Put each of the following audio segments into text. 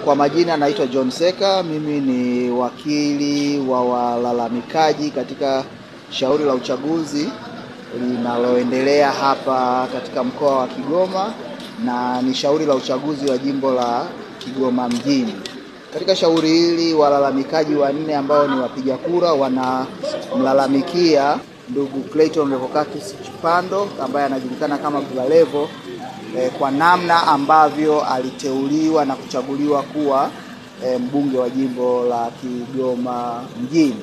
Kwa majina naitwa John Seka, mimi ni wakili wa walalamikaji katika shauri la uchaguzi linaloendelea hapa katika mkoa wa Kigoma, na ni shauri la uchaguzi wa jimbo la Kigoma mjini. Katika shauri hili walalamikaji wanne ambao ni wapiga kura wanamlalamikia ndugu Clayton Revocatus Chipando ambaye anajulikana kama Baba Levo kwa namna ambavyo aliteuliwa na kuchaguliwa kuwa mbunge wa jimbo la Kigoma mjini.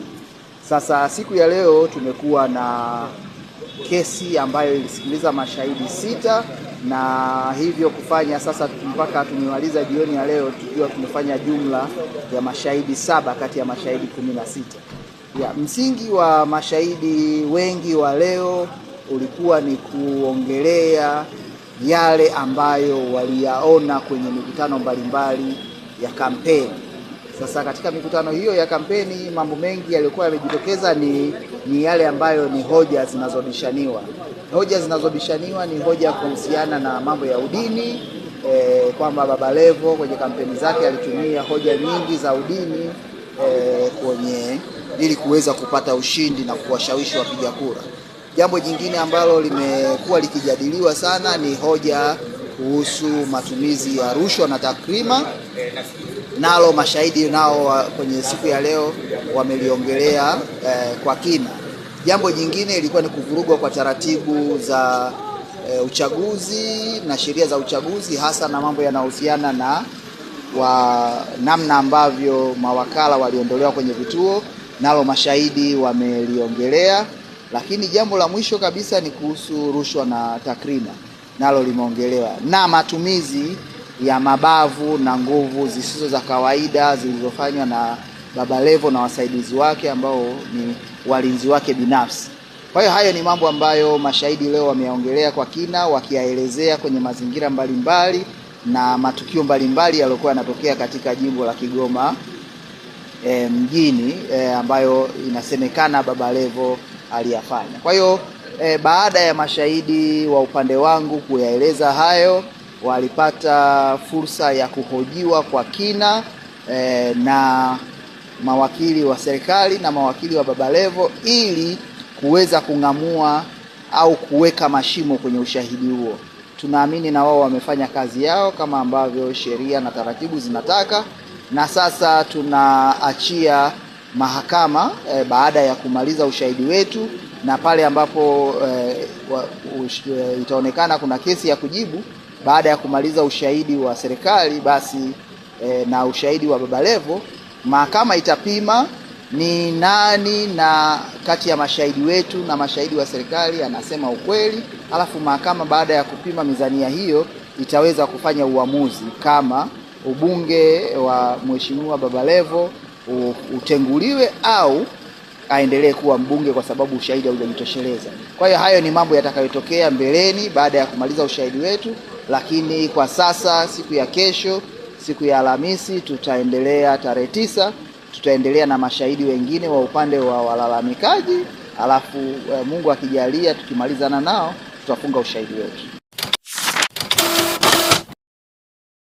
Sasa siku ya leo tumekuwa na kesi ambayo ilisikiliza mashahidi 6 na hivyo kufanya sasa mpaka tumemaliza jioni ya leo tukiwa tumefanya jumla ya mashahidi 7 kati ya mashahidi 16. Msingi wa mashahidi wengi wa leo ulikuwa ni kuongelea yale ambayo waliyaona kwenye mikutano mbalimbali ya kampeni. Sasa katika mikutano hiyo ya kampeni mambo mengi yalikuwa yamejitokeza ni yale ambayo ni hoja zinazobishaniwa. Hoja zinazobishaniwa ni hoja kuhusiana na mambo ya udini, kwamba Baba Levo kwenye kampeni zake alitumia hoja nyingi za udini ili kuweza kupata ushindi na kuwashawishi wapiga kura. Jambo jingine ambalo limekuwa likijadiliwa sana ni hoja kuhusu matumizi ya rushwa na takrima, nalo mashahidi nao kwenye siku ya leo wameliongelea kwa kina. Jambo jingine ilikuwa ni kuvurugwa kwa taratibu za uchaguzi na sheria za uchaguzi, hasa na mambo yanayohusiana na namna ambavyo mawakala waliondolewa kwenye vituo, nalo mashahidi wameliongelea. Lakini jambo la mwisho kabisa ni kuhusu rushwa na takrima, nalo limeongelewa, na matumizi ya mabavu na nguvu zisizo za kawaida zilizofanywa na Baba Levo na wasaidizi wake ambao ni walinzi wake binafsi. Kwa hiyo hayo ni mambo ambayo mashahidi leo wameongelea kwa kina, wakiyaelezea kwenye mazingira mbalimbali na matukio mbalimbali yaliokuwa yanatokea katika jimbo la Kigoma mjini ambayo inasemekana Baba Levo aliyafanya. Kwa hiyo baada ya mashahidi wa upande wangu kuyaeleza hayo, walipata fursa ya kuhojiwa kwa kina na mawakili wa serikali na mawakili wa Baba Levo ili kuweza kung'amua au kuweka mashimo kwenye ushahidi huo. Tunaamini na wao wamefanya kazi yao kama ambavyo sheria na taratibu zinataka, na sasa tunaachia mahakama baada ya kumaliza ushahidi wetu, na pale ambapo itaonekana kuna kesi ya kujibu baada ya kumaliza ushahidi wa serikali basi na ushahidi wa Baba Levo, mahakama itapima ni nani na kati ya mashahidi wetu na mashahidi wa serikali anasema ukweli. Alafu mahakama baada ya kupima mizania hiyo itaweza kufanya uamuzi kama ubunge wa Mheshimiwa Baba Levo utenguliwe au aendelee kuwa mbunge kwa sababu ushahidi haujajitosheleza. Kwa hiyo hayo ni mambo yatakayotokea mbeleni baada ya kumaliza ushahidi wetu, lakini kwa sasa siku ya kesho, siku ya Alhamisi, tutaendelea tarehe 9, tutaendelea na mashahidi wengine wa upande wa walalamikaji, alafu Mungu akijalia tukimalizana nao tutafunga ushahidi wetu.